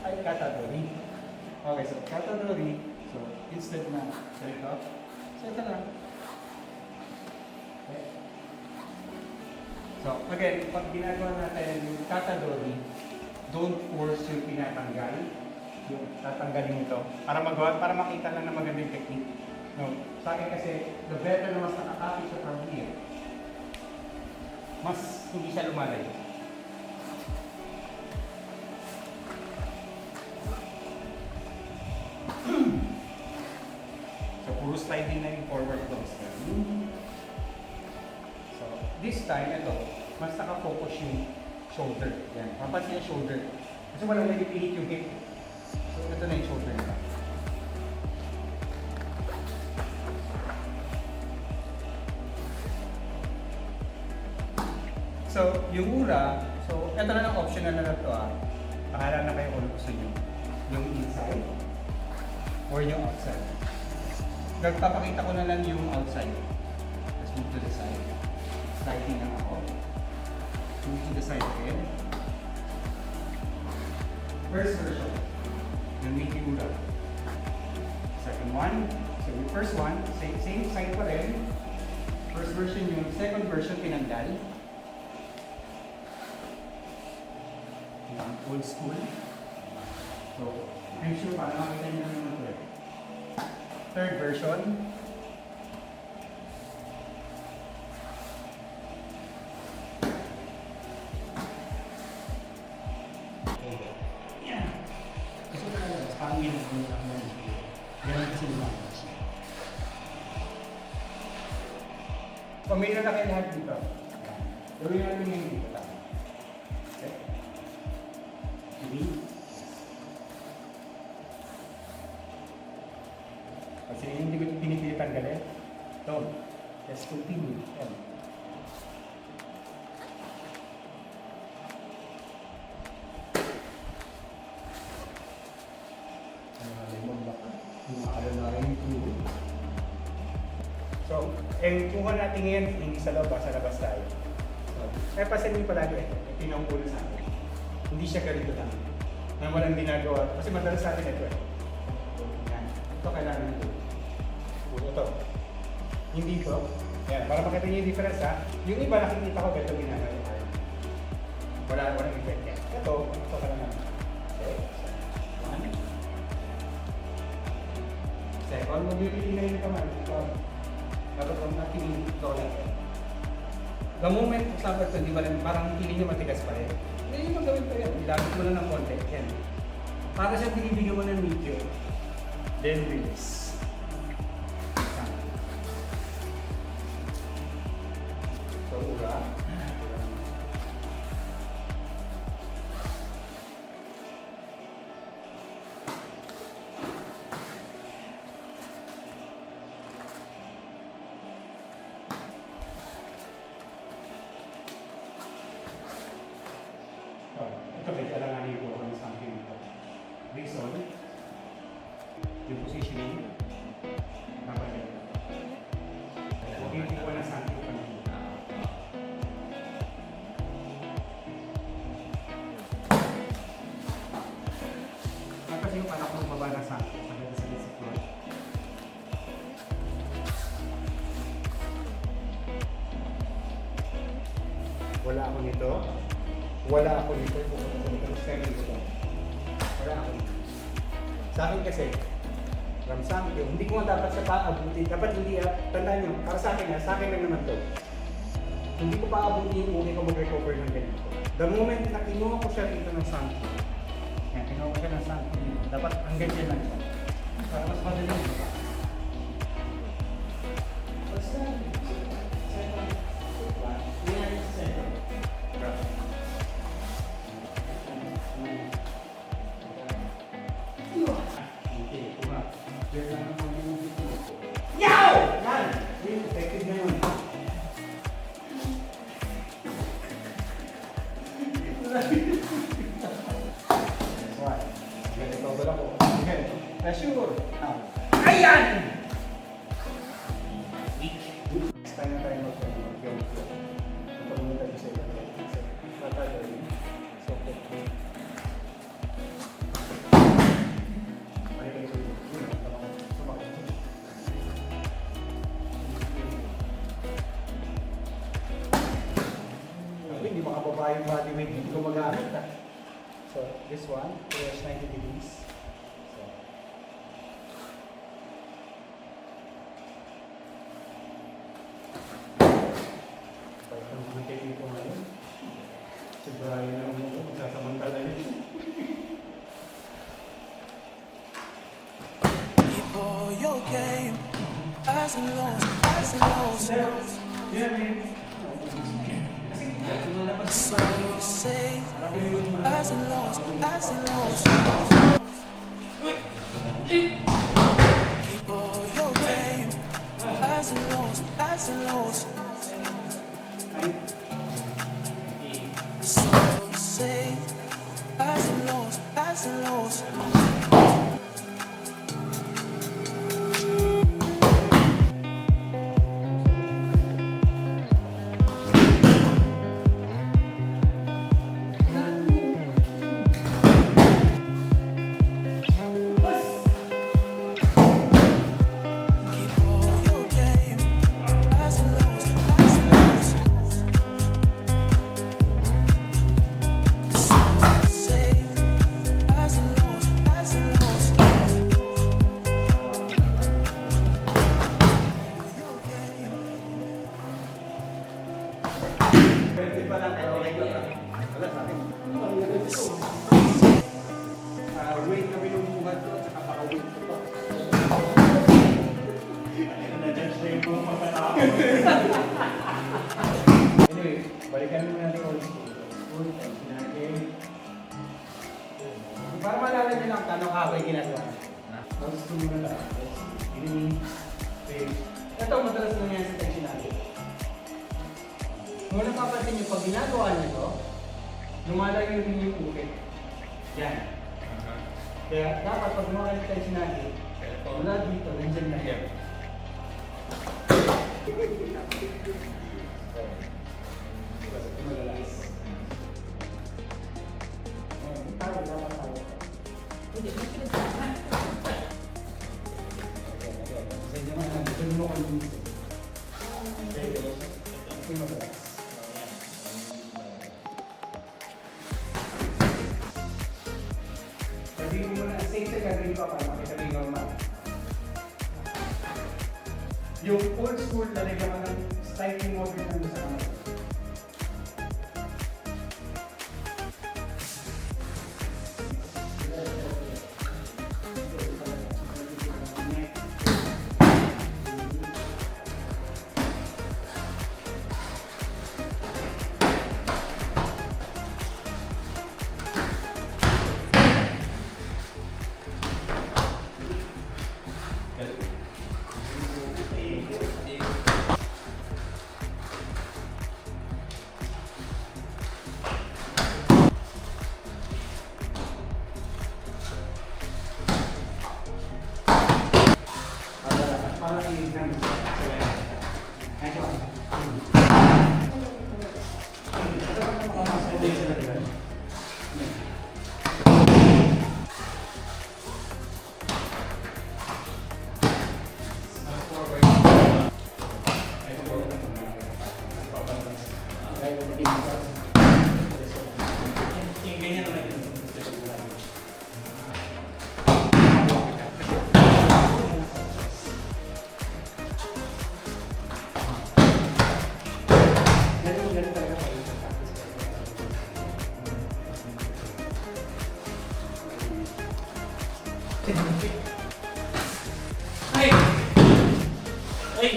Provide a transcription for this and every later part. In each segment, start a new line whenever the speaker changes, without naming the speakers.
ay category. Okay, so category. So, instead na ganito, so ito lang. Okay. So, again, pag ginagawa natin yung category, don't force yung pinatanggal. Yung tatanggalin ito. Para makita lang na magandang technique. No, sa akin kasi, the better na mas nakakapit siya from here, mas hindi siya lumalayo. So, puro sliding na yung forward toes. So, this time, ito, mas nakafocus yung shoulder. Yan, mapansin yung shoulder. Kasi walang nagpipilit yung hip. So, ito na yung shoulder nila. So, yung ura, so, ito na lang optional na ito ah. Pahala na kayo kung gusto nyo. Yung inside or yung outside. Nagpapakita ko na lang yung outside. Let's move to the side. Sliding lang ako. Move to the side again. First version. Yung may ura. Second one. So, yung first one, same side pa rin. First version yung second version pinanggal. Old school. So, I'm sure para makita nyo naman ito eh. Third version. Yeah. Kasi talaga, parang ginagawa lang yan. Ganun kasi lumakas. Pamilya na kayo lahat dito. Gawin natin yung dito. Kasi hindi ko pinipilit tanggalin. Don't. Let's continue. Yan. So, kuha natin ngayon, hindi sa loob, sa labas tayo. So, pasin mo palagi ito. Ito yung ulo sa akin. Hindi siya ganito lang. Na walang ginagawa. Kasi madalas sa atin ito eh. Yan. Ito kailangan ito. Ulo ito. Hindi ito. Yan. Para makita niyo yung difference ha. Yung iba nakikita ko ito ginagawa. Walang effect yan. Ito ka lang naman. Okay. One. Second, mag-repeat na yun naman. Dapat kung nakinig ito lang. The moment sabi ito, di ba lang, parang feeling nyo matigas pa rin. Hindi mo gawin pa yan. Ilapit mo na ng konti. Yan. Para siya binibigyan mo ng medium. Then release. So, ura. Ito may kailangan ko ng something ito. Reason, yung positioning, napagay. Hindi ko na something pa nito. Kasi yung anak ko baba na something, maganda sa floor. Wala ako nito. Wala ako dito. Wala ako dito. Sa akin kasi, from something, hindi ko nga dapat sa paabuti. Dapat hindi, tandaan nyo, para sa akin lang naman to. Hindi ko paabuti yung uli ko mag-recover ng ganito. The moment na kinuha ko siya dito ng something, yan, kinuha ko siya ng something dito, dapat hanggang dyan lang siya. Para mas madali yung baka. Basta, second, second. Sure. Ayan! Next time na tayo mag-game flow. Ito muna tayo sa iyo. So, flyweight, hindi ko magamit ah. So, this one, reverse 90 degrees. So, pag bumitin ko ngayon, si Brian na mo, magsasamantala yun.
Keep all your game, highs and lows, highs and lows. So you say, highs and lows, highs and lows. Keep all your game, highs and lows, highs and lows. So you say, highs and lows, highs and lows. Keep all your game, highs and lows, highs and lows. So you say, highs and lows, highs and lows. Your game.
Pwede pa lang, pero okay lang. Wala sa akin. Weight na binubuhat ko, tsaka paka-weight ko pa. Anyway, balikan mo natin old school. Old time natin. Para malala nyo lang tanong ako yung ginagawa. Old school muna lang. Ini, page. Ito, madalas nangyayari sa tension natin. Kung napapansin nyo, pag ginagawa nyo to, lumalayo rin yung ukit. Yan. Kaya dapat pag lumakas tayo natin, mula dito, nandiyan na yan. Tayo, dapat tayo. Hindi, may pinagsasabi. Sa inyo nga, gusto mo kung dito. Okay, magalas. Sabihin mo na, safe sa gagawin ko para makita yung normal. Yung old school, lalagyan ka ng slightly movement nandun sa kamay. Para i-exam sa ito.
Ay! Ay!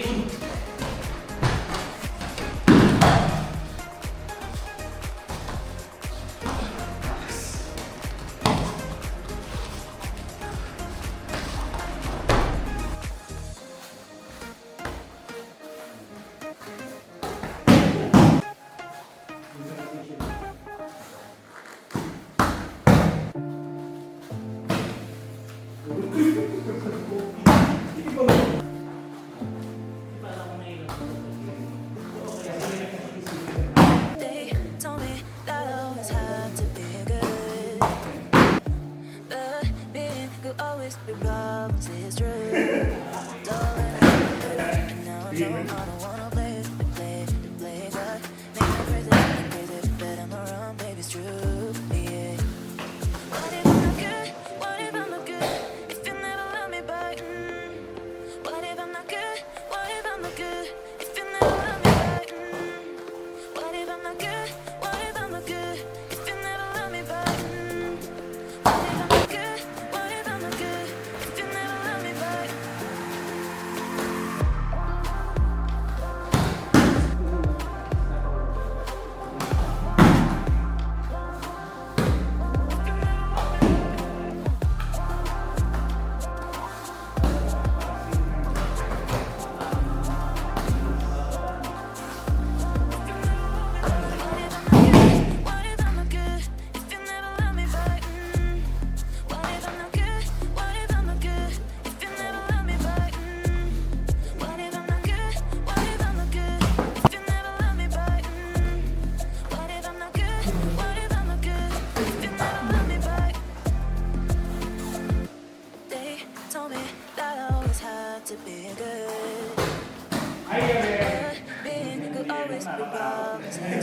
They told me that I always have to be good, but being could always be problems. It's true. Darling, now I know I don't wanna play, but make me crazy, but I'm around, baby.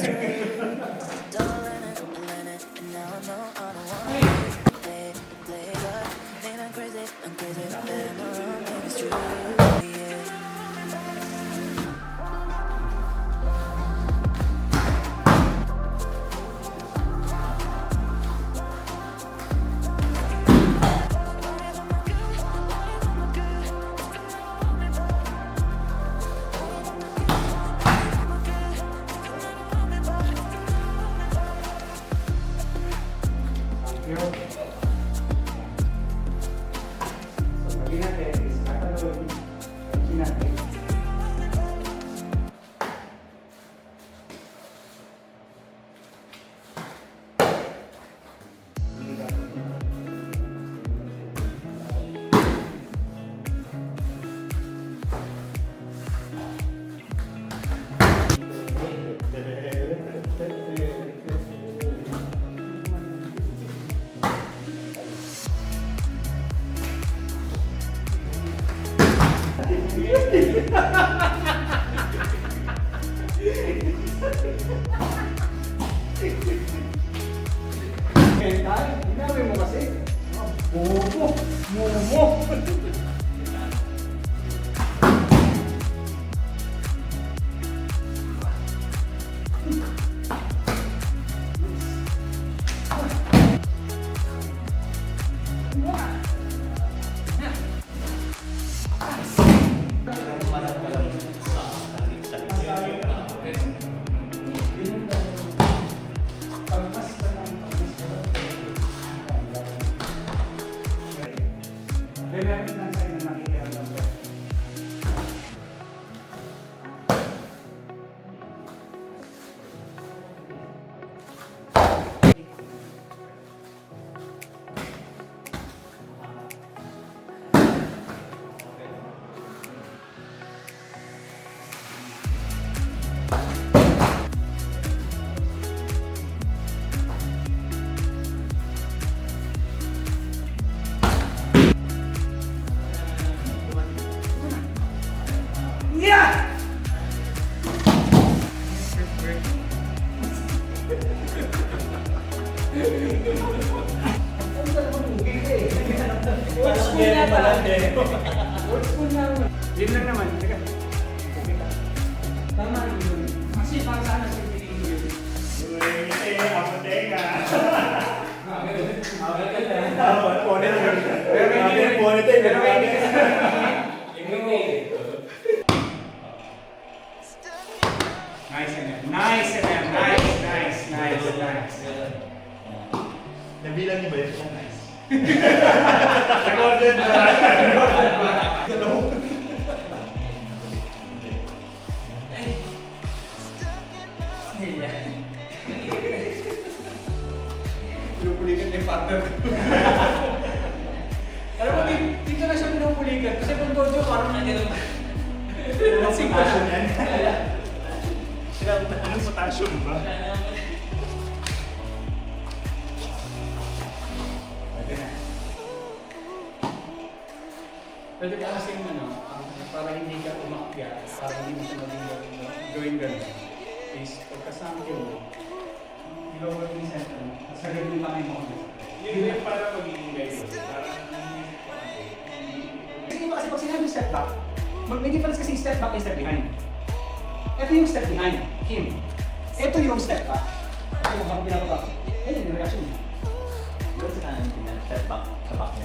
Darling, and now I know I don't wanna play, but maybe I'm crazy, but I'm wrong, maybe it's true. Yeah.
Thank you. So, lagyan natin is katalon. Lagyan natin. Kaya tayo, inawi mo kasi. Bobo! Momo! Meron lang sa'yo na nakikiramdam ko. Yeah! Yun lang naman. Teka. Tama yun. Kasi para sana sa pinigin yun. Pero may hindi Nice, nice.
Nabilang niyo ba yun? Nice.
Recorded na. Pinupulikan na yung partner. Alam mo, dito na siya pinupulikan. Kasi kung dojo, parang nangyari.
Potassium yan. Anong potassium ba?
Pwede ka kasi yung para hindi ka umakyat, para hindi mo siya gawin ganun. Is, pagkasama mo, ilaw mo yung center mo, sarili mo lang yung mga.
Yun yung para magiging guys.
Kasi iba kasi pag sinabi step back, may difference kasi step back and step behind. Ito yung step behind, him. Ito yung step back. Ito yung parang pinapabak. Ayun yung reaction niya.
Step back sa back niya.